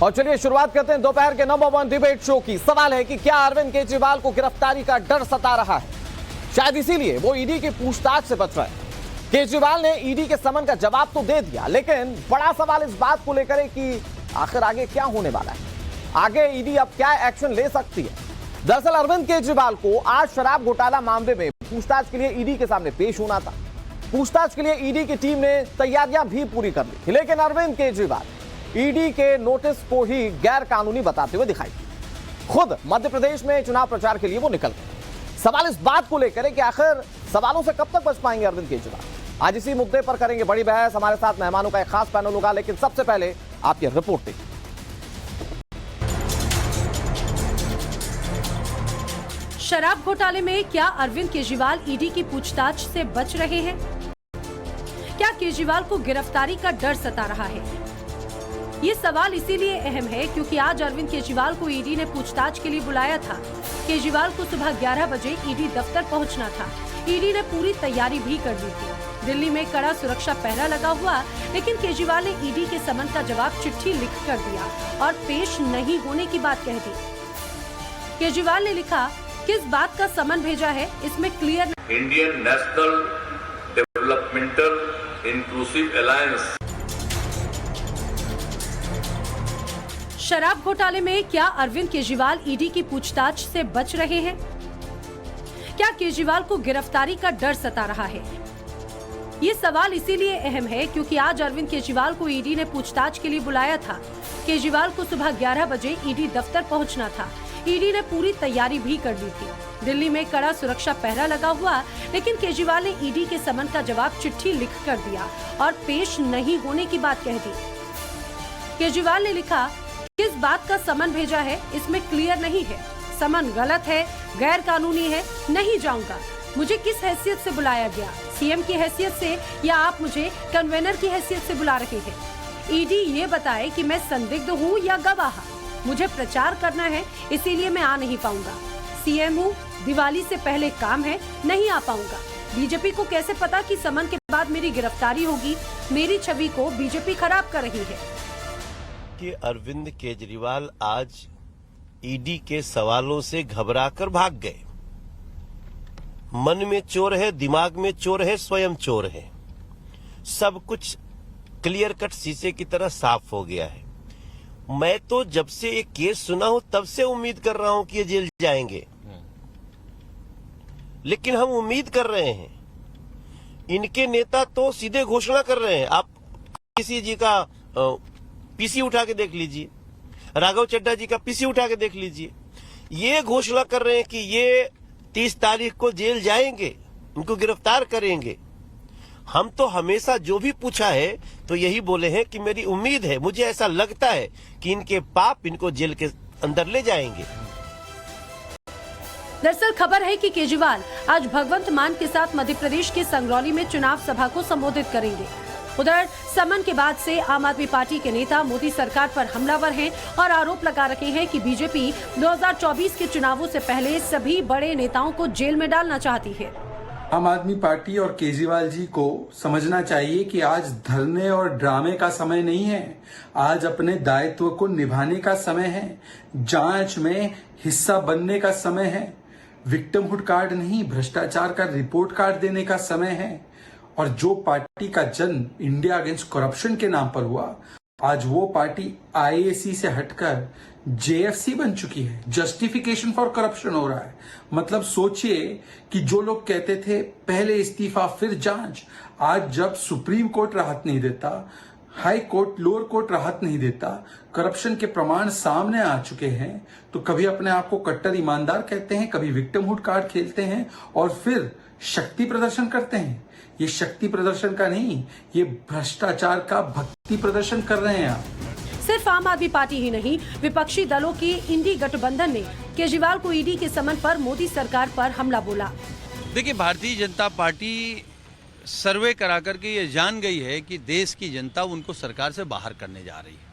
और चलिए शुरुआत करते हैं दोपहर के नंबर 1 डिबेट शो की। सवाल है कि क्या अरविंद केजरीवाल को गिरफ्तारी का डर सता रहा है? शायद इसीलिए वो ईडी की पूछताछ से बच रहे हैं। केजरीवाल ने ईडी के समन का जवाब तो दे दिया, लेकिन बड़ा सवाल इस बात को लेकर है कि आखिर आगे क्या होने वाला है। आगे ईडी अब क्या एक्शन ले सकती है? दरअसल अरविंद केजरीवाल को आज शराब घोटाला मामले में पूछताछ के लिए ईडी के सामने पेश होना था। पूछताछ के लिए ईडी की टीम ने तैयारियां भी पूरी कर ली, लेकिन अरविंद केजरीवाल ईडी के नोटिस को ही गैर कानूनी बताते हुए दिखाई। खुद मध्य प्रदेश में चुनाव प्रचार के लिए वो निकल गए। सवाल इस बात को लेकर है कि आखिर सवालों से कब तक बच पाएंगे अरविंद केजरीवाल। आज इसी मुद्दे पर करेंगे बड़ी बहस। हमारे साथ मेहमानों का एक खास पैनल होगा, लेकिन सबसे पहले आपकी रिपोर्ट देखिए। शराब घोटाले में क्या अरविंद केजरीवाल ईडी की पूछताछ से बच रहे हैं? क्या केजरीवाल को गिरफ्तारी का डर सता रहा है? ये सवाल इसीलिए अहम है क्योंकि आज अरविंद केजरीवाल को ईडी ने पूछताछ के लिए बुलाया था। केजरीवाल को सुबह 11 बजे ईडी दफ्तर पहुंचना था। ईडी ने पूरी तैयारी भी कर ली थी। दिल्ली में कड़ा सुरक्षा पहरा लगा हुआ, लेकिन केजरीवाल ने ईडी के समन का जवाब चिट्ठी लिख कर दिया और पेश नहीं होने की बात कह दी। केजरीवाल ने लिखा, किस बात का समन भेजा है इसमें clear. Indian national developmental inclusive alliance. शराब घोटाले में क्या अरविंद केजरीवाल ईडी की पूछताछ से बच रहे हैं? क्या केजरीवाल को गिरफ्तारी का डर सता रहा है? ये सवाल इसीलिए अहम है क्योंकि आज अरविंद केजरीवाल को ईडी ने पूछताछ के लिए बुलाया था। केजरीवाल को सुबह 11 बजे ईडी दफ्तर पहुंचना था। ईडी ने पूरी तैयारी भी कर ली थी। दिल्ली में कड़ा सुरक्षा पहरा लगा हुआ, लेकिन केजरीवाल ने ईडी के समन का जवाब चिट्ठी लिख कर दिया और पेश नहीं होने की बात कह दी। केजरीवाल ने लिखा, किस बात का समन भेजा है इसमें क्लियर नहीं है। समन गलत है, गैर कानूनी है, नहीं जाऊंगा। मुझे किस हैसियत से बुलाया गया? सीएम की हैसियत से या आप मुझे कन्वेनर की हैसियत से बुला रहे हैं? ईडी ये बताए कि मैं संदिग्ध हूँ या गवाह। मुझे प्रचार करना है, इसीलिए मैं आ नहीं पाऊंगा। सीएम हूँ, दिवाली से पहले काम है, नहीं आ पाऊंगा। बीजेपी को कैसे पता कि समन के बाद मेरी गिरफ्तारी होगी? मेरी छवि को बीजेपी खराब कर रही है। कि अरविंद केजरीवाल आज ईडी के सवालों से घबराकर भाग गए। मन में चोर है, दिमाग में चोर है, स्वयं चोर है। सब कुछ क्लियर कट शीशे की तरह साफ हो गया है। मैं तो जब से एक केस सुना हूं तब से उम्मीद कर रहा हूं कि ये जेल जाएंगे, लेकिन हम उम्मीद कर रहे हैं। इनके नेता तो सीधे घोषणा कर रहे हैं। आप किसी जी का पीसी उठा के देख लीजिए, राघव चड्ढा जी का पीसी उठा के देख लीजिए। ये घोषणा कर रहे हैं कि ये 30 तारीख को जेल जाएंगे, उनको गिरफ्तार करेंगे। हम तो हमेशा जो भी पूछा है तो यही बोले हैं कि मेरी उम्मीद है, मुझे ऐसा लगता है कि इनके पाप इनको जेल के अंदर ले जाएंगे। दरअसल खबर है कि केजरीवाल आज भगवंत मान के साथ मध्य प्रदेश के संगरौली में चुनाव सभा को संबोधित करेंगे। उधर समन के बाद से आम आदमी पार्टी के नेता मोदी सरकार पर हमलावर हैं और आरोप लगा रहे हैं कि बीजेपी 2024 के चुनावों से पहले सभी बड़े नेताओं को जेल में डालना चाहती है। आम आदमी पार्टी और केजरीवाल जी को समझना चाहिए कि आज धरने और ड्रामे का समय नहीं है। आज अपने दायित्व को निभाने का समय है। जांच में हिस्सा बनने का समय है। विक्टिमहुड कार्ड नहीं, भ्रष्टाचार का रिपोर्ट कार्ड देने का समय है। और जो पार्टी का जन्म इंडिया अगेंस्ट करप्शन के नाम पर हुआ, आज वो पार्टी आईएसी से हटकर जेएफसी बन चुकी है। जस्टिफिकेशन फॉर करप्शन हो रहा है। मतलब सोचिए कि जो लोग कहते थे पहले इस्तीफा फिर जांच, आज जब सुप्रीम कोर्ट राहत नहीं देता, हाई कोर्ट, लोअर कोर्ट राहत नहीं देता, करप्शन के प्रमाण सामने आ चुके हैं, तो कभी अपने आप को कट्टर ईमानदार कहते हैं, कभी विक्टिमहुड कार्ड खेलते हैं और फिर शक्ति प्रदर्शन करते हैं। ये शक्ति प्रदर्शन का नहीं, ये भ्रष्टाचार का भक्ति प्रदर्शन कर रहे हैं आप। सिर्फ आम आदमी पार्टी ही नहीं, विपक्षी दलों की इंडी गठबंधन ने केजरीवाल को ईडी के समन पर मोदी सरकार पर हमला बोला। देखिए, भारतीय जनता पार्टी सर्वे करा करके ये जान गई है कि देश की जनता उनको सरकार से बाहर करने जा रही है।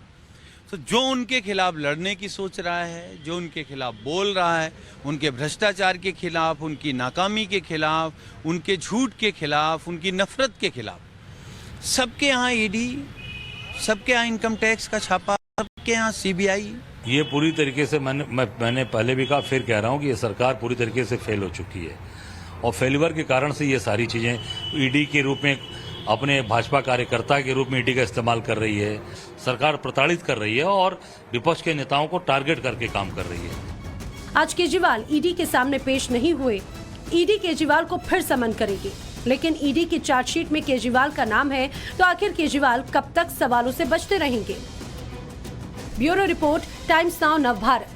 तो जो उनके खिलाफ लड़ने की सोच रहा है, जो उनके खिलाफ बोल रहा है, उनके भ्रष्टाचार के खिलाफ, उनकी नाकामी के खिलाफ, उनके झूठ के खिलाफ, उनकी नफरत के खिलाफ, सबके यहाँ ईडी, सबके यहाँ इनकम टैक्स का छापा, के यहाँ सीबीआई ये पूरी तरीके से मैंने पहले भी कहा, फिर कह रहा हूं कि ये सरकार पूरी तरीके से फेल हो चुकी है और फेल्यूर के कारण से ये सारी चीजें ईडी के रूप में, अपने भाजपा कार्यकर्ता के रूप में ईडी का इस्तेमाल कर रही है। सरकार प्रताड़ित कर रही है और विपक्ष के नेताओं को टारगेट करके काम कर रही है। आज केजरीवाल ईडी के सामने पेश नहीं हुए, ईडी केजरीवाल को फिर समन करेगी। लेकिन ईडी की चार्जशीट में केजरीवाल का नाम है, तो आखिर केजरीवाल कब तक सवालों से बचते रहेंगे? Bureau report, times now Navbharat.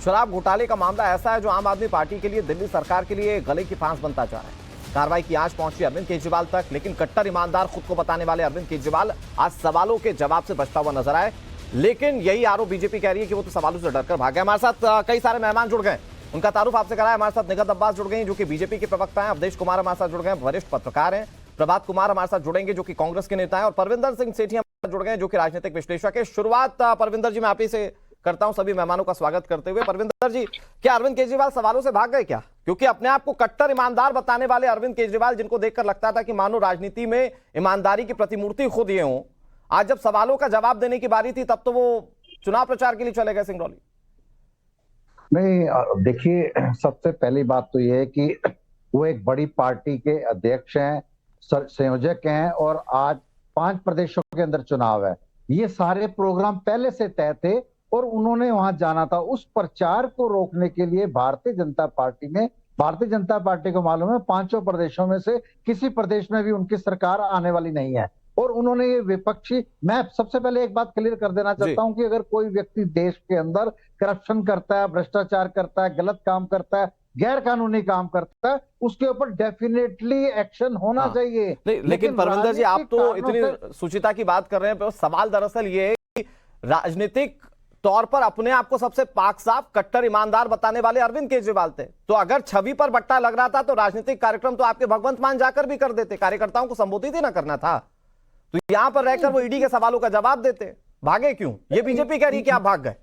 शराब घोटाले का मामला ऐसा है जो आम आदमी पार्टी के लिए, दिल्ली सरकार के लिए गले की फांस बनता जा रहा है। कार्रवाई की आंच पहुंची अरविंद केजरीवाल तक, लेकिन कट्टर ईमानदार खुद को बताने वाले अरविंद केजरीवाल आज सवालों के जवाब से बचता हुआ नजर आए। लेकिन यही आरोप बीजेपी कह रही है कि वो तो सवालों से डरकर भाग गए। हमारे साथ कई सारे मेहमान जुड़ गए, उनका तारुफ आपसे कराया। हमारे साथ निगत अब्बास जुड़ गई जो कि बीजेपी के प्रवक्ता हैं, अवधेश कुमार हमारे साथ जुड़ गए, वरिष्ठ पत्रकार हैं, प्रभात कुमार हमारे साथ जुड़ेंगे जो कि कांग्रेस के नेता हैं, और परविंदर सिंह सेठी हमारे साथ जुड़ गए जो कि राजनीतिक विश्लेषक है। शुरुआत परविंदर जी मैं आप ही से करता हूं, सभी मेहमानों का स्वागत करते हुए। परविंदर जी, क्या अरविंद केजरीवाल सवालों से भाग गए क्या? क्योंकि अपने आप को कट्टर ईमानदार बताने वाले अरविंद केजरीवाल, जिनको देखकर लगता था कि मानो राजनीति में ईमानदारी की प्रतिमूर्ति खुद ये हो, आज जब सवालों का जवाब देने की बारी थी तब तो वो चुनाव प्रचार के लिए चले गए सिंगरौली। नहीं, देखिए, सबसे पहली बात तो ये है कि वो एक बड़ी पार्टी के अध्यक्ष हैं, संयोजक हैं, और आज 5 प्रदेशों के अंदर चुनाव है। ये सारे प्रोग्राम पहले से तय थे और उन्होंने वहां जाना था। उस प्रचार को रोकने के लिए भारतीय जनता पार्टी को मालूम है 5 प्रदेशों में से किसी प्रदेश में भी उनकी सरकार आने वाली नहीं है। और उन्होंने ये विपक्षी, मैं सबसे पहले एक बात क्लियर कर देना चाहता हूं कि अगर कोई व्यक्ति देश के अंदर करप्शन करता है, भ्रष्टाचार करता है, गलत काम करता है, गैर कानूनी काम करता है, उसके ऊपर डेफिनेटली एक्शन होना चाहिए। लेकिन परविंदर जी, आप तो इतनी सुचिता की बात कर रहे हैं, सवाल दरअसल ये है कि राजनीतिक तौर पर अपने आप को सबसे पाक साफ कट्टर ईमानदार बताने वाले अरविंद केजरीवाल थे, तो अगर छवि पर बट्टा लग रहा था तो राजनीतिक कार्यक्रम तो आपके भगवंत मान जाकर भी कर देते, कार्यकर्ताओं को संबोधित ही ना करना था, तो यहां पर रहकर वो ईडी के सवालों का जवाब देते। भागे क्यों? ये बीजेपी कह रही है कि आप भाग गए।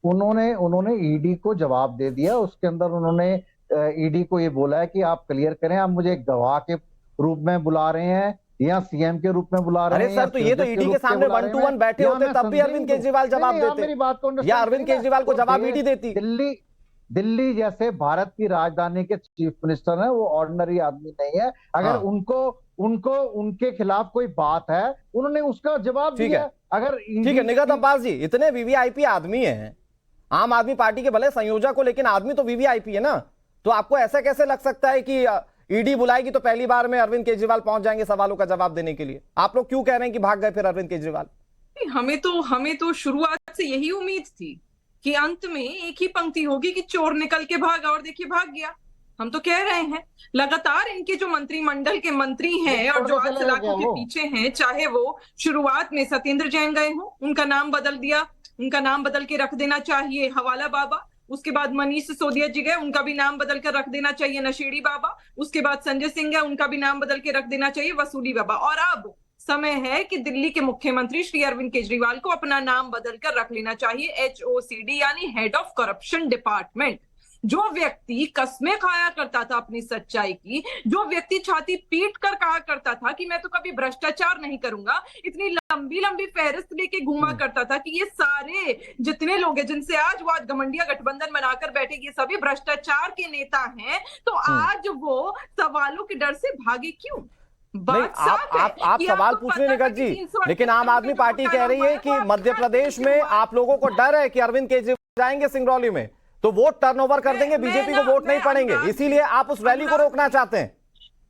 उन्होंने ईडी को जवाब दे दिया। उसके अंदर उन्होंने ईडी को ये बोला है कि आप क्लियर करें, आप मुझे एक गवाह के रूप में बुला रहे हैं या सीएम के रूप में बुला रहे हैं। अरे सर, तो ये तो ईडी के सामने 1 to 1 बैठे होते तब भी अरविंद केजरीवाल जवाब देते, मेरी बात को या अरविंद केजरीवाल को जवाब ईडी देती। दिल्ली जैसे भारत की राजधानी के चीफ मिनिस्टर हैं, वो ऑर्डिनरी आदमी नहीं है। अगर उनको उनके खिलाफ कोई बात है, उन्होंने उसका जवाब दिया। अगर ठीक है निगत अब्बास जी, इतने वीवीआईपी आदमी हैं आम आदमी पार्टी के, भले संयोजक हो लेकिन आदमी तो वीवीआईपी है ना, तो आपको ऐसा कैसे लग सकता है कि ईडी बुलाएगी तो पहली बार में अरविंद केजरीवाल पहुंच जाएंगे सवालों का जवाब देने के लिए? आप लोग क्यों कह रहे हैं कि भाग गए फिर अरविंद केजरीवाल? हमें तो शुरुआत से यही उम्मीद थी कि अंत में एक ही पंक्ति होगी कि चोर निकल के भागा, और देखिए भाग गया। हम तो कह रहे हैं लगातार इनके जो मंत्रिमंडल के मंत्री हैं और जो आज सलाखों के पीछे हैं, चाहे वो शुरुआत में सत्येंद्र जैन गए हो, उनका नाम बदल दिया, उनका नाम बदल के रख देना चाहिए हवाला बाबा। उसके बाद मनीष सिसोदिया जी गए, उनका भी नाम बदल कर रख देना चाहिए नशेड़ी बाबा। उसके बाद संजय सिंह है, उनका भी नाम बदल के रख देना चाहिए वसूली बाबा। और अब समय है कि दिल्ली के मुख्यमंत्री श्री अरविंद केजरीवाल को अपना नाम बदल कर रख लेना चाहिए HOCD, यानी हेड ऑफ करप्शन डिपार्टमेंट। जो व्यक्ति कस्में खाया करता था अपनी सच्चाई की, जो व्यक्ति छाती पीट कर कहा करता था कि मैं तो कभी भ्रष्टाचार नहीं करूंगा, इतनी लंबी लंबी फहरिस्त लेके घूमा करता था कि ये सारे जितने लोग हैं जिनसे आज वो आज घमंडिया गठबंधन बनाकर बैठे, ये सभी भ्रष्टाचार के नेता हैं, तो आज वो सवालों के डर से भागे क्यों? आप सवाल पूछ रहे निगत जी, लेकिन आम आदमी पार्टी कह रही है कि मध्य प्रदेश में आप लोगों को डर है कि अरविंद केजरीवाल जाएंगे सिंगरौली में तो वोट टर्नओवर कर देंगे, बीजेपी को वोट नहीं पड़ेंगे, इसीलिए आप उस रैली को रोकना चाहते हैं।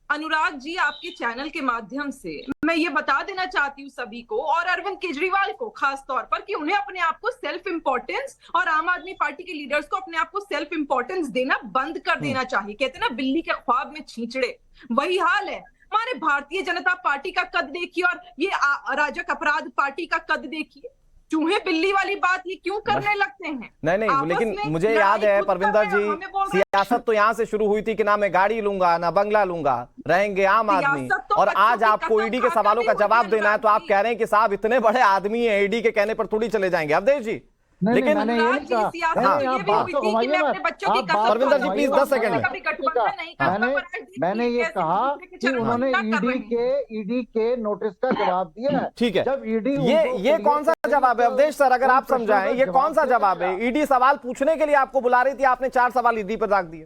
अनुराग जी, आपके चैनल के माध्यम से मैं ये बता देना चाहती हूँ सभी को, और अरविंद केजरीवाल को खास तौर पर, कि उन्हें अपने आप को सेल्फ इंपॉर्टेंस और आम आदमी पार्टी के लीडर्स को अपने आप को सेल्फ इंपॉर्टेंस देना बंद कर देना चाहिए। कहते हैं ना, बिल्ली के ख्वाब में छींचड़े, वही हाल है। हमारे भारतीय जनता पार्टी का कद देखिए और ये अराजक अपराध पार्टी का कद देखिए। चूहे बिल्ली वाली बात ये क्यों करने लगते हैं? नहीं, लेकिन मुझे याद है परविंदर जी, सियासत तो यहाँ से शुरू हुई थी कि ना मैं गाड़ी लूंगा ना बंगला लूंगा, रहेंगे आम आदमी, और आज आपको ईडी के सवालों का जवाब देना है तो आप कह रहे हैं कि साहब इतने बड़े आदमी हैं, ईडी के कहने पर थोड़ी चले जाएंगे। अवधेश जी, लेकिन मैंने ये नहीं अनुराग जी, कहा। सियासत नहीं, तो आप ये भी बात हुई तो थी कि घुमाइए मैं मत। अपने बच्चों की आप बात कसम परविंदर जी, खाता हूँ, प्लीज, 10 सेकंड में। कभी गठबंधन नहीं करता, मैंने पर आज देखिए मैंने ये कैसे कहा दूसरे के कि चरण उन्होंने वंदना कर रहे हैं। ईडी के नोटिस का जवाब दिया है। ठीक है, जब ईडी ये कौन सा जवाब है अवधेश सर, अगर आप समझाएं ये कौन सा जवाब है? ईडी सवाल पूछने के लिए आपको बुला रही थी, आपने 4 सवाल ईडी पर रख दिए,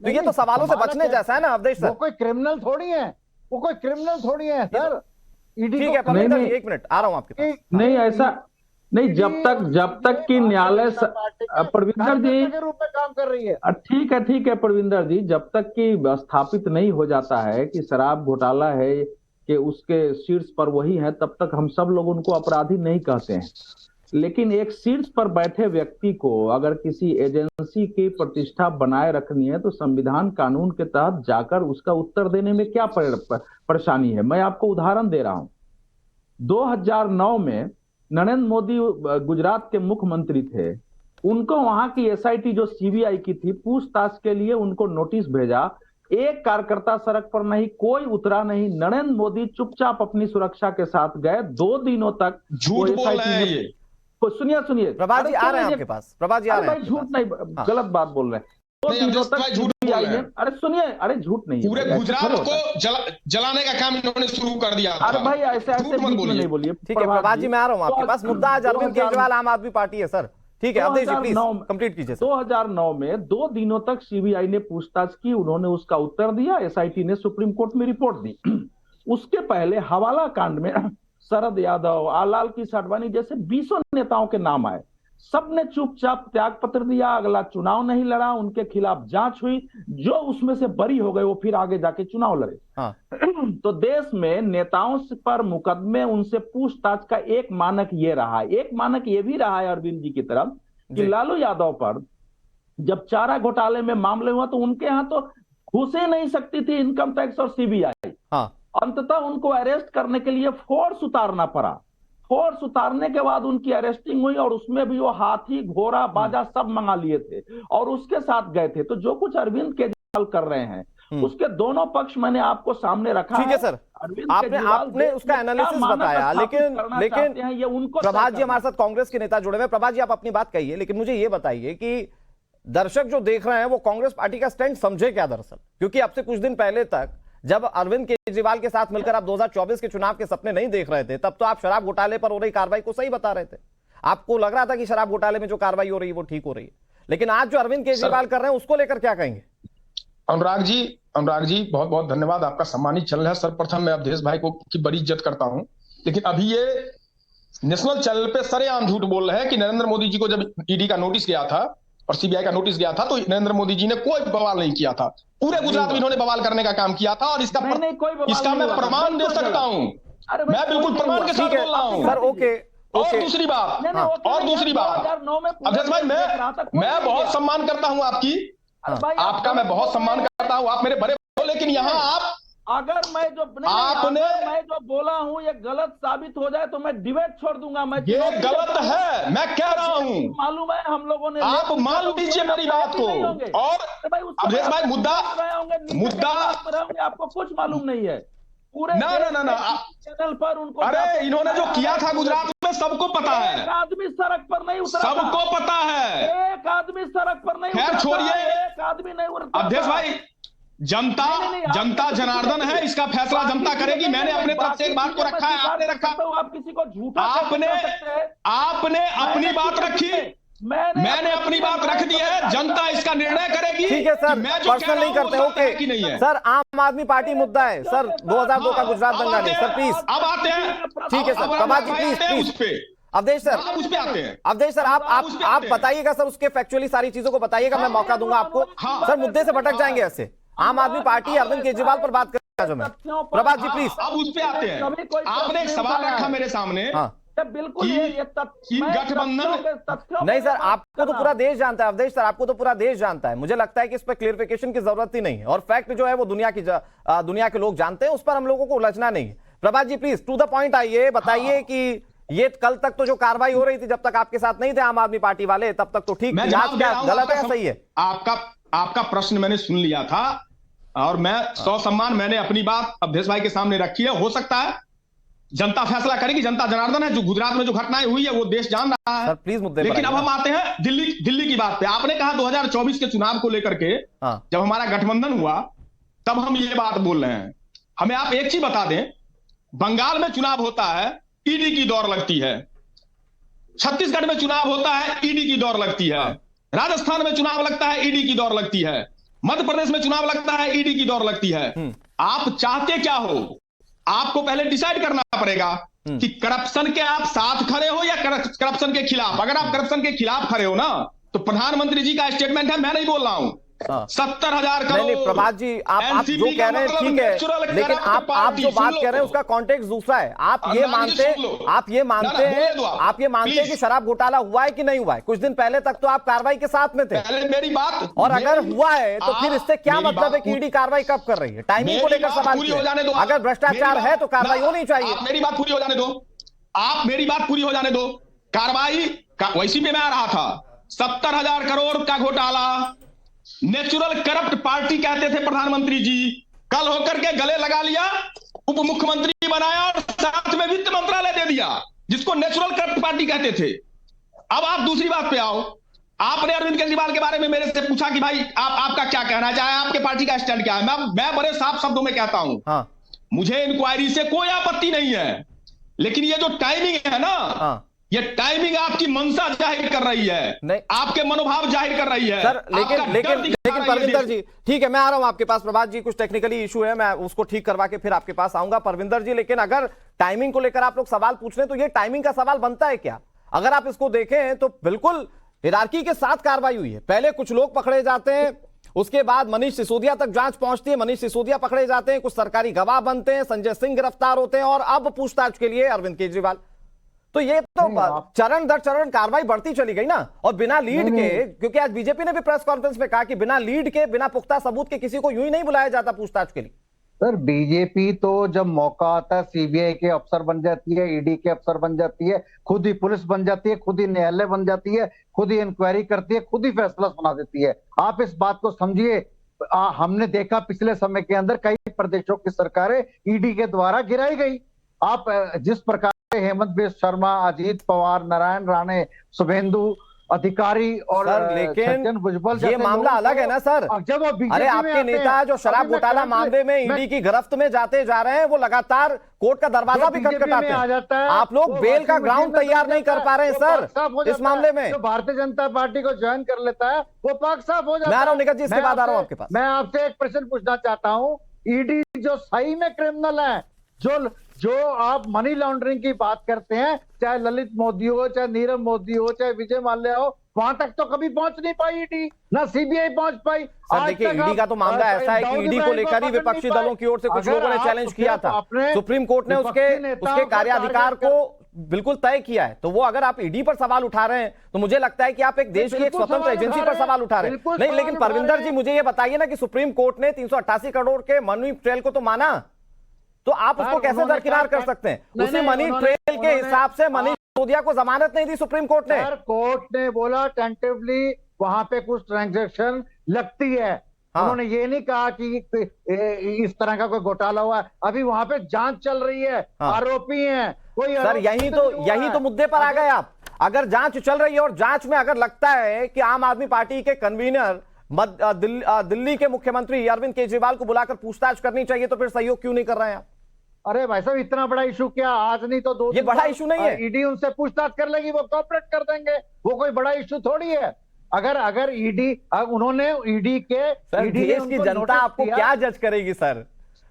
तो ये तो सवालों से बचने जैसा है ना अवधेश वो सर। कोई क्रिमिनल थोड़ी है, वो कोई क्रिमिनल थोड़ी है सर। ईडी ठीक है परविंदर जी, 1 मिनट आ रहा हूं आपके पास। नहीं ऐसा नहीं, जब तक कि न्यायालय परविंदर जी के रूप में काम कर रही है। ठीक है परविंदर जी, जब तक कि स्थापित नहीं हो जाता है कि शराब घोटाला है कि उसके शीर्ष पर वही है, तब तक हम सब लोग उनको अपराधी नहीं कहते हैं। लेकिन एक शीर्ष पर बैठे व्यक्ति को अगर किसी एजेंसी की प्रतिष्ठा बनाए रखनी है तो संविधान कानून के तहत जाकर उसका उत्तर देने में क्या परेशानी है। मैं आपको उदाहरण दे रहा हूं। 2009 में नरेंद्र मोदी गुजरात के मुख्यमंत्री थे, उनको वहां की एसआईटी जो सीबीआई की थी, पूछताछ के लिए उनको नोटिस भेजा। एक कार्यकर्ता सड़क पर नहीं, कोई उतरा नहीं। नरेंद्र मोदी चुपचाप अपनी सुरक्षा के साथ गए। 2 दिनों तक झूठ बोल रहे हैं ये। सुनिए प्रभात जी आ रहे हैं आपके पास, प्रभात जी आ रहे हैं। झूठ नहीं, गलत बात बोल रहे हैं। 2 दिनों तक सीबीआई ने, अरे सुनिए, अरे झूठ नहीं, पूरे गुजरात को जलाने का काम इन्होंने शुरू कर दिया था। अरे भाई ऐसे मत बोलिए। नहीं बोलिए। ठीक है प्रभात जी, मैं आ रहा हूं आपके पास। मुद्दा आज अरविंद केजरीवाल आम आदमी पार्टी है सर। ठीक है अवधेश जी, प्लीज कंप्लीट कीजिए। 2009 में 2 दिनों तक सीबीआई ने पूछताछ की, उन्होंने उसका उत्तर दिया, एसआईटी ने सुप्रीम कोर्ट में रिपोर्ट दी। उसके पहले हवाला कांड में शरद यादव, लाल कृष्ण आडवाणी जैसे 20 नेताओं के नाम आए। सबने चुपचाप त्याग पत्र दिया, अगला चुनाव नहीं लड़ा, उनके खिलाफ जांच हुई। जो उसमें से बरी हो गए वो फिर आगे जाके चुनाव लड़े। हाँ। तो देश में नेताओं पर मुकदमे, उनसे पूछताछ का एक मानक ये रहा है। एक मानक ये भी रहा है अरविंद जी की तरफ कि लालू यादव पर जब चारा घोटाले में मामले हुआ तो उनके यहाँ तो घुस ही नहीं सकती थी इनकम टैक्स और सीबीआई। हाँ। अंततः उनको अरेस्ट करने के लिए फोर्स उतारना पड़ा। फोर्स उतारने के बाद उनकी अरेस्टिंग हुई और उसमें भी वो हाथी, घोड़ा, बाजा सब मंगा लिए थे और उसके साथ गए थे। तो जो कुछ अरविंद केजरीवाल कर रहे हैं उसके दोनों पक्ष मैंने आपको सामने रखा। ठीक है सर, आपने उसका एनालिसिस बताया, लेकिन ये उनको प्रभात जी हमारे साथ कांग्रेस के नेता जुड़े हुए। प्रभात जी आप अपनी बात कहिए, लेकिन मुझे ये बताइए कि दर्शक जो देख रहे हैं वो कांग्रेस पार्टी का स्टैंड समझे क्या दरअसल? क्योंकि अब से कुछ दिन पहले तक जब अरविंद केजरीवाल के साथ मिलकर आप 2024 के चुनाव के सपने नहीं देख रहे थे, तब तो आप शराब घोटाले पर हो रही कार्रवाई को सही बता रहे थे। आपको लग रहा था कि शराब घोटाले में जो कार्रवाई हो रही है वो ठीक हो रही है, लेकिन आज जो अरविंद केजरीवाल कर रहे हैं उसको लेकर क्या कहेंगे? अनुराग जी बहुत बहुत धन्यवाद, आपका सम्मानित चैनल है। सर्वप्रथम मैं अवधेश भाई को की बड़ी इज्जत करता हूं, लेकिन अभी ये नेशनल चैनल पे सरेआम झूठ बोल रहे हैं कि नरेंद्र मोदी जी को जब ईडी का नोटिस गया था और सीबीआई का नोटिस गया था तो नरेंद्र मोदी जी ने कोई बवाल नहीं किया था। पूरे गुजरात में इन्होंने बवाल करने का काम किया था और इसका मैं प्रमाण दे सकता हूं। मैं बिल्कुल प्रमाण के साथ बोल रहा हूं सर। ओके। और दूसरी बात अवधेश भाई, मैं बहुत सम्मान करता हूं आपका मैं बहुत सम्मान करता हूं, आप मेरे बड़े हो, लेकिन यहाँ आप अगर मैं जो बोला हूं ये गलत साबित हो जाए तो मैं डिबेट छोड़ दूंगा। ये गलत है, मैं कह रहा हूं। मालूम है हम लोगों ने, आप मान लीजिए मेरी बात को। और अवधेश भाई मुद्दा आपको कुछ मालूम नहीं है पूरे ना चैनल पर उनको। अरे इन्होंने जो किया था गुजरात में सबको पता है। एक आदमी सड़क पर नहीं उतरा, सबको पता है। एक आदमी सड़क पर नहीं, खैर छोड़िए, एक आदमी नहीं उतरा। अवधेश भाई, जनता जनार्दन है, इसका फैसला जनता करेगी। मैंने अपने तरफ से एक बात को रखा है, आपने रखा। आप किसी को झूठा आपने अपनी बात रखी, मैंने अपनी बात रख दी है, जनता इसका निर्णय करेगी। ठीक है सर, पर्सनल नहीं करते। ओके सर, आम आदमी पार्टी मुद्दा है सर, 2002 का गुजरात दंगा नहीं सर, प्लीज। अब आते हैं। ठीक है sir, Prabhat ji please. Avdhesh sir, उस पे आते हैं। अवधेश सर, आप बताइएगा सर, उसके फैक्चुअली सारी चीजों को बताइएगा, मैं मौका दूंगा आपको। सर मुद्दे से भटक जाएंगे ऐसे। आम आदमी पार्टी अरविंद केजरीवाल पर बात करेगा जो मैं। प्रभात जी प्लीज। अब उस पे आते हैं। आपने एक सवाल रखा मेरे सामने। बिल्कुल गठबंधन नहीं सर, आपको तो पूरा देश जानता है अवधेश सर, आपको तो पूरा देश जानता है। मुझे लगता है कि इस पर क्लियरिफिकेशन की जरूरत ही नहीं है, और फैक्ट जो है वो दुनिया के लोग जानते हैं, उस पर हम लोगों को उलझना नहीं है। प्रभात ji please to the point आइए, बताइए कि ये कल तक तो जो कार्रवाई हो रही थी, जब तक आपके साथ नहीं थे आम आदमी पार्टी वाले, तब तक तो ठीक थी। आज क्या गलत है, सही है? आपका प्रश्न मैंने सुन लिया था और मैं ससम्मान मैंने अपनी बात अवधेश भाई के सामने रखी है। हो सकता है जनता फैसला करेगी, जनता जनार्दन है। जो गुजरात में जो घटनाएं हुई है वो देश जान रहा है। सर प्लीज मुद्दे पर लेकिन अब आइए। हम आते हैं दिल्ली की बात पे। आपने कहा 2024 के चुनाव को लेकर के जब हमारा गठबंधन हुआ तब हम ये बात बोल रहे हैं। हमें आप एक चीज बता दें, बंगाल में चुनाव होता है ईडी की दौड़ लगती है, छत्तीसगढ़ में चुनाव होता है ईडी की दौड़ लगती है, राजस्थान में चुनाव लगता है ईडी की दौड़ लगती है, मध्य प्रदेश में चुनाव लगता है ईडी की दौड़ लगती है। आप चाहते क्या हो? आपको पहले डिसाइड करना पड़ेगा कि करप्शन के आप साथ खड़े हो या करप्शन के खिलाफ। अगर आप करप्शन के खिलाफ खड़े हो ना तो प्रधानमंत्री जी का स्टेटमेंट है, मैं नहीं बोल रहा हूं, 70,000 करोड़। नहीं प्रभात जी, आप जो कह रहे हैं ठीक है, लेकिन आप जो बात कह रहे हैं उसका कॉन्टेक्स्ट दूसरा है। आप ये मानते हैं कि शराब घोटाला हुआ है कि नहीं हुआ है? कुछ दिन पहले तक तो आप कार्रवाई के साथ में थे। पहले मेरी बात, और अगर हुआ है तो फिर इससे क्या मतलब है कि ईडी कार्रवाई कब कर रही है? टाइमिंग को लेकर सवाल है। अगर भ्रष्टाचार है तो कार्रवाई होनी चाहिए। मेरी बात पूरी हो जाने दो, आप मेरी बात पूरी हो जाने दो। कार्रवाई वैसी में मैं आ रहा था, 70,000 करोड़ का घोटाला नेचुरल करप्ट पार्टी कहते थे प्रधानमंत्री जी, कल होकर के गले लगा लिया, उप मुख्यमंत्री बनाया और साथ में वित्त मंत्रालय दे दिया, जिसको नेचुरल करप्ट पार्टी कहते थे। अब आप दूसरी बात पे आओ। आपने अरविंद केजरीवाल के बारे में मेरे से पूछा कि भाई आपका क्या कहना है, चाहे आपके पार्टी का स्टैंड क्या है। मैं बड़े साफ शब्दों में कहता हूं, मुझे इंक्वायरी से कोई आपत्ति नहीं है, लेकिन ये जो टाइमिंग है ना, ये टाइमिंग आपकी मंशा जाहिर कर रही है, आपके मनोभाव जाहिर कर रही है। सर लेकिन परविंदर जी, ठीक है मैं आ रहा हूं आपके पास। प्रभात जी कुछ टेक्निकली इशू है, मैं उसको ठीक करवा के फिर आपके पास आऊंगा। परविंदर जी, लेकिन अगर टाइमिंग को लेकर आप लोग सवाल पूछ रहे हैं तो ये टाइमिंग का सवाल बनता है क्या? अगर आप इसको देखें तो बिल्कुल हिरार्की के साथ कार्रवाई हुई है। पहले कुछ लोग पकड़े जाते हैं, उसके बाद मनीष सिसोदिया तक जांच पहुंचती है, मनीष सिसोदिया पकड़े जाते हैं, कुछ सरकारी गवाह बनते हैं, संजय सिंह गिरफ्तार होते हैं और अब पूछताछ के लिए अरविंद केजरीवाल। तो ये तो चरण दर चरण कार्रवाई बढ़ती चली गई ना, और बिना लीड के, क्योंकि आज बीजेपी ने भी प्रेस कॉन्फ्रेंस में कहा कि बिना लीड के, बिना पुख्ता सबूत के किसी को यूं ही नहीं बुलाया जाता पूछताछ के लिए। सर बीजेपी तो जब मौका आता है सीबीआई के अफसर बन जाती है, ईडी के अफसर बन जाती है, खुद ही पुलिस बन जाती है, खुद ही न्यायालय बन जाती है, खुद ही इंक्वायरी करती है, खुद ही फैसला सुना देती है। आप इस बात को समझिए। हमने देखा पिछले समय के अंदर कई प्रदेशों की सरकारें ईडी के द्वारा गिराई गई। आप जिस प्रकार हेमंत बिस्वा शर्मा, अजीत पवार, नारायण राणे, शुभेंदु अधिकारी और लेकिन भुजबल ये मामला अलग है ना सर। जब अरे आपके नेता जो शराब घोटाला मामले में ईडी की गिरफ्त में जाते जा रहे हैं, वो लगातार कोर्ट का दरवाजा भी खटखटाते हैं। आप लोग बेल का ग्राउंड तैयार नहीं कर पा रहे हैं सर इस मामले में। जो भारतीय जनता पार्टी को ज्वाइन कर लेता है वो पाक साफ हो जाता है। मैं आ रहा हूं निकट जी, इसके बाद आ रहा हूं आपके पास। मैं आपसे एक प्रश्न पूछना चाहता हूं, ईडी जो सही में क्रिमिनल है, जो आप मनी लॉन्ड्रिंग की बात करते हैं, चाहे ललित मोदी हो, चाहे नीरव मोदी हो, चाहे विजय माल्या हो, वहां तक तो कभी पहुंच नहीं पाई ईडी, ना सीबीआई पहुंच पाई। सर देखिए ईडी का तो मामला ऐसा है कि ईडी को लेकर ही विपक्षी दलों की ओर से कुछ लोगों ने चैलेंज किया था। सुप्रीम कोर्ट ने उसके कार्याधिकार को बिल्कुल तय किया है। तो वो अगर आप ईडी पर सवाल उठा रहे हैं तो मुझे लगता है कि आप एक देश की एक स्वतंत्र एजेंसी पर सवाल उठा रहे हैं। नहीं, लेकिन परविंदर जी मुझे ये बताइए ना कि सुप्रीम कोर्ट ने 388 करोड़ के मनी ट्रेल को तो माना, तो आप उसको कैसे दरकिनार कर सकते हैं? उसी मनी ट्रेल के हिसाब से मनीष सिसोदिया को जमानत नहीं दी सुप्रीम कोर्ट ने। कोर्ट ने बोला टेंटिवली वहां पे कुछ ट्रांजैक्शन लगती है। उन्होंने ये नहीं कहा कि इस तरह का कोई घोटाला हुआ है। अभी वहां पे जांच चल रही है, आरोपी हैं कोई। सर यही तो मुद्दे पर आ गए आप। अगर जांच चल रही है और जांच में अगर लगता है कि आम आदमी पार्टी के कन्वीनर दिल्ली के मुख्यमंत्री अरविंद केजरीवाल को बुलाकर पूछताछ करनी चाहिए, तो फिर सहयोग क्यों नहीं कर रहे हैं आप? अरे भाई साहब इतना बड़ा इशू क्या, आज नहीं तो 2 ये बड़ा इशू नहीं है। ईडी उनसे पूछताछ कर लेगी, वो कोऑपरेट कर देंगे, वो कोई बड़ा इशू थोड़ी है। अगर ईडी, उन्होंने ईडी के देश की जनता आपको क्या जज करेगी सर?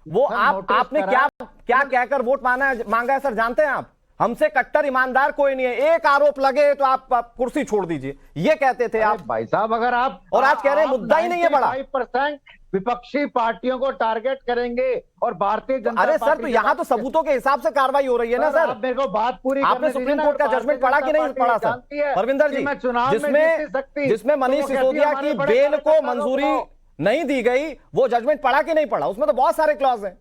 वो आपने क्या कहकर वोट मांगा है सर, जानते हैं आप? हमसे कट्टर ईमानदार कोई नहीं है, एक आरोप लगे तो आप कुर्सी छोड़ दीजिए, ये कहते थे आप। भाई साहब अगर आप, और आज कह रहे हैं मुद्दा ही नहीं है बड़ा। 5% विपक्षी पार्टियों को टारगेट करेंगे और भारतीय जनता अरे सर तो यहाँ तो सबूतों के हिसाब से कार्रवाई हो रही है ना सर। आप मेरे को बात पूरी, आपने सुप्रीम कोर्ट का जजमेंट पढ़ा कि नहीं पढ़ा सर परविंदर जी? जिसमें मनीष सिसोदिया की बेल को मंजूरी नहीं दी गई, वो जजमेंट पढ़ा कि नहीं पढ़ा? उसमें तो बहुत सारे क्लॉज हैं।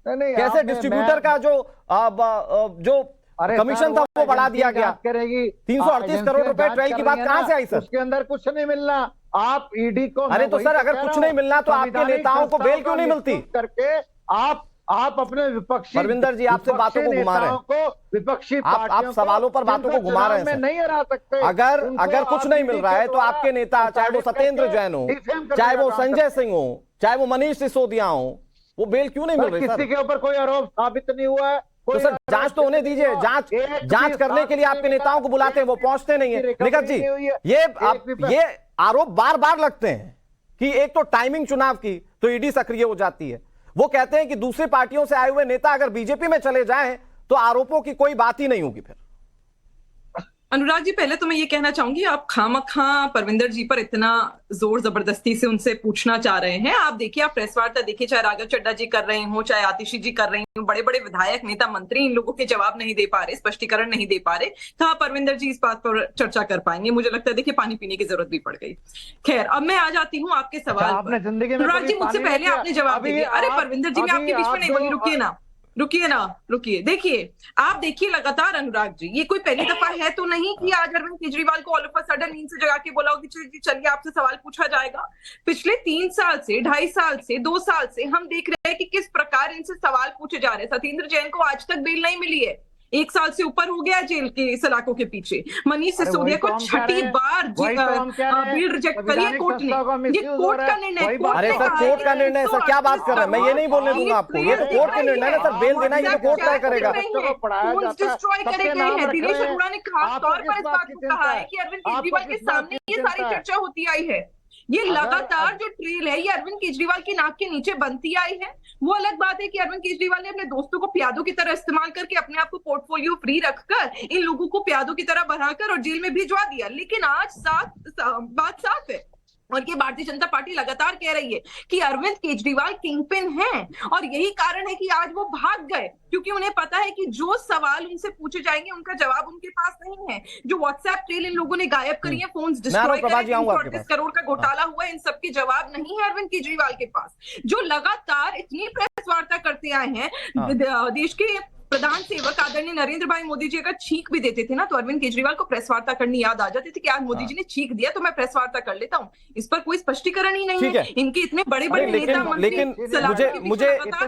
कैसे डिस्ट्रीब्यूटर का जो कमीशन था वो बढ़ा दिया गया, 338 करोड़ रुपए ट्रेल की बात कहां से आई सर? उसके अंदर कुछ नहीं मिलना। आप ईडी को, अरे तो सर अगर कुछ नहीं मिलना तो आपके नेताओं को बेल क्यों नहीं मिलती? करके आप आप अपने विपक्षी परविंदर जी, आपसे बातों को घुमा रहे हैं। को विपक्षी आप पार्टियों सवालों पर बातों को घुमा रहे हैं में सर। नहीं हरा सकते। अगर कुछ नहीं मिल रहा है तो आपके नेता, चाहे वो सत्येंद्र जैन हो, चाहे वो संजय सिंह हो, चाहे वो मनीष सिसोदिया हो, वो बेल क्यों नहीं मिल रही सर? किसी के ऊपर कोई आरोप साबित नहीं हुआ है। तो सर जांच तो होने दीजिए। जांच करने के लिए आपके नेताओं को बुलाते हैं, वो पहुंचते नहीं है। निकट जी, ये आरोप बार बार लगते हैं कि एक तो टाइमिंग चुनाव की, तो ईडी सक्रिय हो जाती है। वो कहते हैं कि दूसरी पार्टियों से आए हुए नेता अगर बीजेपी में चले जाएं तो आरोपों की कोई बात ही नहीं होगी। फिर अनुराग जी, पहले तो मैं ये कहना चाहूंगी, आप खामखा परविंदर जी पर इतना जोर जबरदस्ती से उनसे पूछना चाह रहे हैं। आप देखिए, आप प्रेस वार्ता देखिए, चाहे राघव चड्ढा जी कर रहे हो, चाहे आतिशी जी कर रही हो, बड़े बड़े विधायक, नेता, मंत्री इन लोगों के जवाब नहीं दे पा रहे, स्पष्टीकरण नहीं दे पा रहे। कहाँ परविंदर जी इस बात पर चर्चा कर पाएंगे? मुझे लगता है देखिए, पानी पीने की जरूरत भी पड़ गई। खैर, अब मैं आ जाती हूँ आपके सवाल पर। अनुराग जी, मुझसे पहले आपने जवाब दे दिया। अरे परविंदर जी, मैं आपके बीच में नहीं बोली, रुकिए। देखिए, आप देखिए लगातार अनुराग जी, ये कोई पहली दफा है तो नहीं कि आज अरविंद केजरीवाल को ऑल ऑफ अ सडन नींद से जगा के बोला हो कि चलिए आपसे सवाल पूछा जाएगा। पिछले 3 साल से, 2.5 साल से, 2 साल से हम देख रहे हैं कि किस प्रकार इनसे सवाल पूछे जा रहे हैं। सत्येंद्र जैन को आज तक बेल नहीं मिली है, 1 साल से ऊपर हो गया जेल के सलाखों के पीछे। मनीष सिसोदिया को 6ठी बार बेल रिजेक्ट करी है कोर्ट ने। ये कोर्ट का निर्णय। अरे सर, कोर्ट का निर्णय सर, क्या बात कर रहे हैं? मैं ये नहीं बोलने दूंगा आपको, ये तो कोर्ट का निर्णय है सर। बेल देना ये तो कोर्ट तय करेगा। डिस्ट्रॉय करे गए हैं। दिनेश अरोड़ा ने खास तौर पर इस बात को कहा है कि अरविंद केजरीवाल के सामने ये सारी चर्चा होती आई है। ये लगातार जो ट्रेल है, ये अरविंद केजरीवाल की नाक के नीचे बनती आई है। वो अलग बात है कि अरविंद केजरीवाल ने अपने दोस्तों को प्यादों की तरह इस्तेमाल करके अपने आप को पोर्टफोलियो फ्री रखकर इन लोगों को प्यादों की तरह बनाकर और जेल में भिजवा दिया। लेकिन आज बात साफ है, और ये भारतीय जनता पार्टी लगातार कह रही है कि अरविंद केजरीवाल किंगपिन हैं, और यही कारण है कि आज वो भाग गए, क्योंकि उन्हें पता है कि जो सवाल उनसे पूछे जाएंगे उनका जवाब उनके पास नहीं है। जो व्हाट्सएप ट्रेल इन लोगों ने गायब करी है, फोन डिस्ट्रॉय करे, 38 करोड़ का घोटाला हुआ है, इन सबके जवाब नहीं है अरविंद केजरीवाल के पास, जो लगातार इतनी प्रेस वार्ता करते आए हैं। देश के प्रधान सेवक आदरणीय नरेंद्र भाई मोदी जी अगर छींक भी देते थे ना, तो अरविंद केजरीवाल को प्रेस वार्ता करनी याद आ जाती थी कि आज मोदी जी ने छींक दिया तो मैं प्रेस वार्ता कर लेता हूँ। इस पर कोई स्पष्टीकरण ही नहीं है। इनके इतने बड़े बड़े नेता मंत्री, लेकिन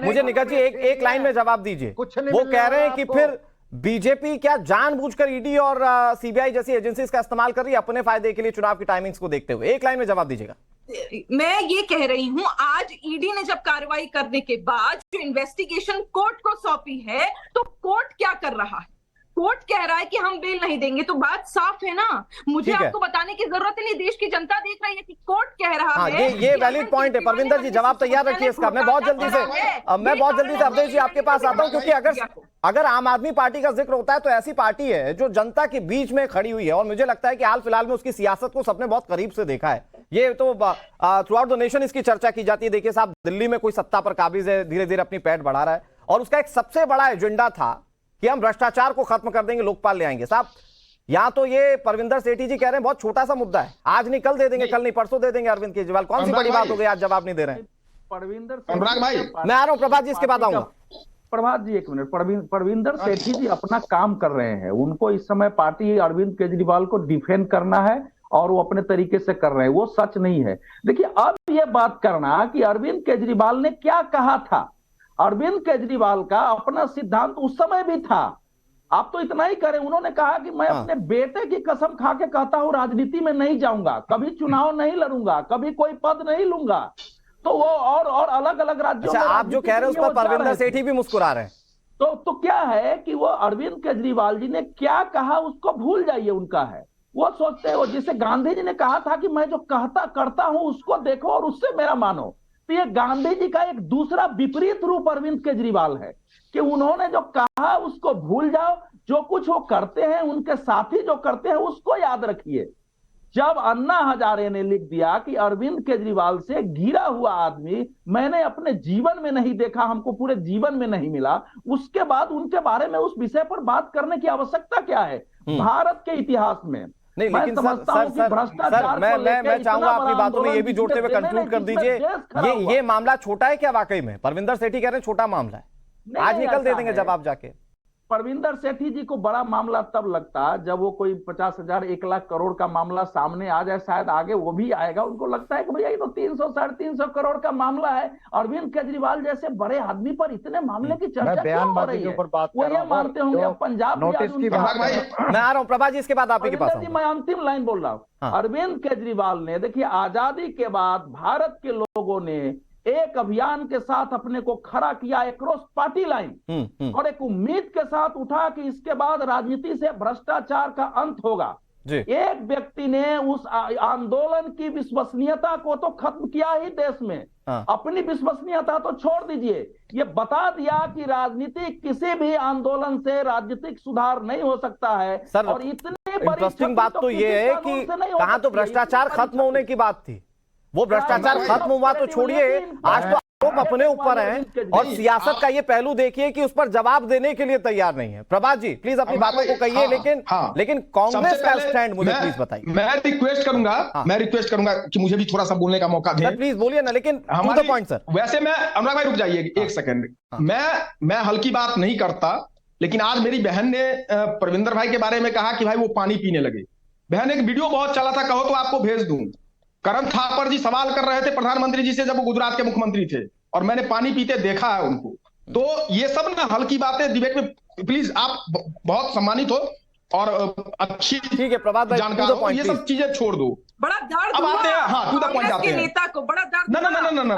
मुझे निकट जी एक लाइन में जवाब दीजिए। वो कह रहे हैं कि फिर बीजेपी क्या जानबूझकर ईडी और सीबीआई जैसी एजेंसीज का इस्तेमाल कर रही है अपने फायदे के लिए चुनाव की टाइमिंग्स को देखते हुए? एक लाइन में जवाब दीजिएगा। मैं ये कह रही हूं, आज ईडी ने जब कार्रवाई करने के बाद जो इन्वेस्टिगेशन कोर्ट को सौंपी है, तो कोर्ट क्या कर रहा है? कोर्ट कह रहा है कि हम बेल नहीं देंगे, तो बात साफ है ना। मुझे आपको बताने की जरूरत नहीं, देश की जनता देख रही है कि कोर्ट कह रहा है। ये वैलिड पॉइंट है। परविंदर जी, जवाब तैयार रखिए इसका। मैं बहुत जल्दी से अवधेश जी आपके पास आता हूं, क्योंकि अगर आम आदमी पार्टी का जिक्र होता है तो ऐसी पार्टी है जो जनता के बीच में खड़ी हुई है, और मुझे लगता है कि हाल फिलहाल में उसकी सियासत को सबने बहुत करीब से देखा है। ये तो थ्रू आउट द नेशन इसकी चर्चा की जाती है। देखिए साहब, दिल्ली में कोई सत्ता पर काबिज है, धीरे धीरे अपनी पैठ बढ़ा रहा है, और उसका एक सबसे बड़ा एजेंडा था कि हम भ्रष्टाचार को खत्म कर देंगे, लोकपाल ले आएंगे। साहब, यहाँ तो ये परविंदर सेठी जी कह रहे हैं बहुत छोटा सा मुद्दा है, आज नहीं कल दे देंगे, कल नहीं परसों दे देंगे अरविंद केजरीवाल। कौन सी बड़ी बात हो गई, आज जवाब नहीं दे रहे हैं? परविंदर भाई, मैं आ रहा हूँ प्रभात जी, इसके बाद आऊंगा। प्रभात जी, एक मिनट। परविंदर सेठी जी अपना काम कर रहे हैं। उनको इस समय पार्टी अरविंद केजरीवाल को डिफेंड करना है, और वो अपने तरीके से कर रहे हैं, वो सच नहीं है। देखिए, अब ये बात करना कि अरविंद केजरीवाल ने क्या कहा था, अरविंद केजरीवाल का अपना सिद्धांत उस समय भी था। आप तो इतना ही करें, उन्होंने कहा कि मैं अपने बेटे की कसम खा के कहता हूं राजनीति में नहीं जाऊंगा, कभी चुनाव नहीं लड़ूंगा, कभी कोई पद नहीं लूंगा। तो वो और अलग अलग राज्यों में आप जो कह रहे हैं उस पर परविंदर सेठी भी मुस्कुरा रहे हैं। तो क्या है कि वो अरविंद केजरीवाल जी ने क्या कहा उसको भूल जाइए, उनका है। वो सोचते हो, जिसे गांधी जी ने कहा था कि मैं जो कहता करता हूं उसको देखो और उससे मेरा मानो। तो ये गांधी जी का एक दूसरा विपरीत रूप अरविंद केजरीवाल है कि उन्होंने जो कहा उसको भूल जाओ, जो कुछ वो करते हैं, उनके साथी जो करते हैं उसको याद रखिए। जब अन्ना हजारे ने लिख दिया कि अरविंद केजरीवाल से गिरा हुआ आदमी मैंने अपने जीवन में नहीं देखा, हमको पूरे जीवन में नहीं मिला, उसके बाद उनके बारे में उस विषय पर बात करने की आवश्यकता क्या है भारत के इतिहास में? नहीं, लेकिन सर मैं चाहूंगा आपकी बातों में ये भी जोड़ते हुए कंक्लूड कर दीजिए, ये मामला छोटा है क्या वाकई में? परविंदर सेठी कह रहे हैं छोटा मामला है, आज निकल दे देंगे जवाब जाके। परविंदर सेठी जी को बड़ा मामला तब लगता जब वो कोई 50,000 1 लाख करोड़ का मामला सामने आ जाए, शायद आगे वो भी आएगा। उनको लगता है कि भैया ये तो 300 350 करोड़ का मामला है, अरविंद केजरीवाल जैसे बड़े आदमी पर इतने मामले की चर्चा क्यों हो रही है? वो ये मानते होंगे पंजाब नोटिस की बात भाई मैं आ रहा हूं प्रभा जी, इसके बाद आप ही के पास आऊंगा। मैं अंतिम लाइन बोल रहा हूँ। अरविंद केजरीवाल ने, देखिए, आजादी के बाद भारत के लोगों ने एक अभियान के साथ अपने को खड़ा किया, एक क्रॉस पार्टी लाइन, और एक उम्मीद के साथ उठा कि इसके बाद राजनीति से भ्रष्टाचार का अंत होगा। एक व्यक्ति ने उस आंदोलन की विश्वसनीयता को तो खत्म किया ही देश में, अपनी विश्वसनीयता तो छोड़ दीजिए, ये बता दिया कि राजनीति किसी भी आंदोलन से राजनीतिक सुधार नहीं हो सकता है। सर, और इतनी इंटरेस्टिंग बात तो ये है कि कहां तो भ्रष्टाचार खत्म होने की बात थी, वो भ्रष्टाचार खत्म हुआ तो छोड़िए, आज तो आरोप अपने ऊपर हैं, और सियासत का ये पहलू देखिए कि उस पर जवाब देने के लिए तैयार नहीं है। प्रभात जी प्लीज अपनी बातों को कहिए, लेकिन कांग्रेस का स्टैंड मुझे प्लीज बताइए। मैं रिक्वेस्ट करूंगा कि मुझे भी थोड़ा सा बोलने का मौका दें। प्लीज बोलिए ना, लेकिन टू द पॉइंट सर। वैसे मैं, अनुराग भाई रुक जाइए एक सेकंड, मैं हल्की बात नहीं करता, लेकिन आज मेरी बहन ने परविंदर भाई के बारे में कहा कि भाई वो पानी पीने लगे। बहन, एक वीडियो बहुत चला था, कहो तो आपको भेज दूं। करण थापर जी सवाल कर रहे थे प्रधानमंत्री जी से जब वो गुजरात के मुख्यमंत्री थे, और मैंने पानी पीते देखा है उनको। तो ये सब ना हल्की बातें डिबेट में, प्लीज आप बहुत सम्मानित हो और अच्छी, ठीक है प्रभात भाई, जानकार हो, ये सब चीजें छोड़ दो। बड़ा दर्द अब आते हैं, हाँ टू द पॉइंट आते हैं। नेता को बड़ा दर्द, ना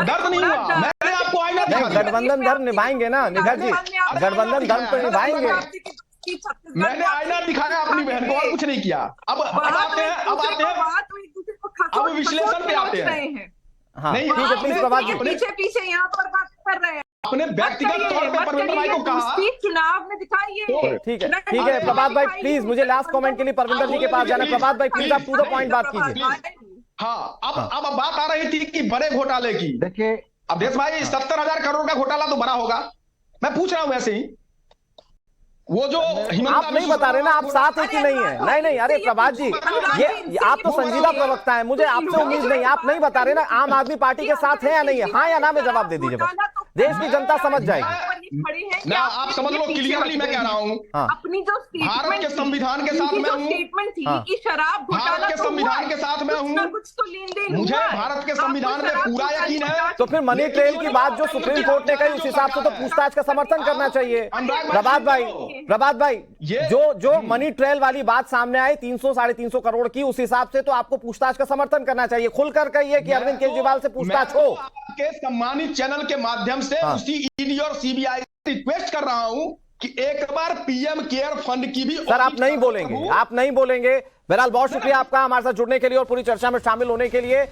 दर्द नहीं हुआ, मैंने आपको आईना दिखा दिया। गठबंधन धर्म निभाएंगे ना निघा जी, गठबंधन धर्म तो निभाएंगे। मैंने आईना दिखाया अपनी बहन को, और कुछ नहीं किया। अब आते हैं अब विश्लेषण पे आते हैं। हाँ, ठीक है, प्लीज प्रभात जी। पीछे यहाँ पर बात कर रहे हैं, अपने व्यक्तिगत तौर पे परविंदर भाई को कहा, चुनाव में दिखाइए। ठीक है प्रभात भाई, प्लीज मुझे लास्ट कमेंट के लिए परविंदर जी के पास जाना है। प्रभात भाई प्लीज आप टू द पॉइंट बात कीजिए। हाँ, अब बात आ रही थी कि बड़े घोटाले की। देखिए अब देश भाई 70,000 करोड़ का घोटाला तो बड़ा होगा, मैं पूछ रहा हूं वैसे ही। वो जो आप नहीं बता रहे ना, आप साथ है कि नहीं है? नहीं, अरे प्रभात जी, ये आप तो संजीदा प्रवक्ता है, मुझे आपसे उम्मीद नहीं, आप नहीं बता रहे ना आम आदमी पार्टी के साथ है या नहीं है, हाँ या ना में जवाब दे दीजिए, बस देश की जनता समझ जाएगी। ना आप समझ लो क्लियरली, मैं कह रहा हूँ अपनी जो भारत के संविधान के साथ मैं हूँ, स्टेटमेंट थी कि शराब भारत के संविधान के साथ मैं हूँ, कुछ तो लेन देन, मुझे भारत के संविधान में पूरा यकीन है। तो फिर मनी ट्रेल की बात जो सुप्रीम कोर्ट ने कही, उस हिसाब से तो पूछताछ का समर्थन करना चाहिए। प्रभात भाई, जो मनी ट्रेल वाली बात सामने आई 300 350 करोड़ की, उस हिसाब से तो आपको पूछताछ का समर्थन करना चाहिए। खुलकर कहिए कि अरविंद केजरीवाल से पूछताछ हो। आपके सम्मानित चैनल के माध्यम से उसी ईडी और सीबीआई रिक्वेस्ट कर रहा हूं कि एक बार पीएम केयर फंड की भी। सर आप नहीं बोलेंगे, आप नहीं बोलेंगे। बहरहाल बहुत शुक्रिया आपका हमारे साथ जुड़ने के लिए और पूरी चर्चा में शामिल होने के लिए।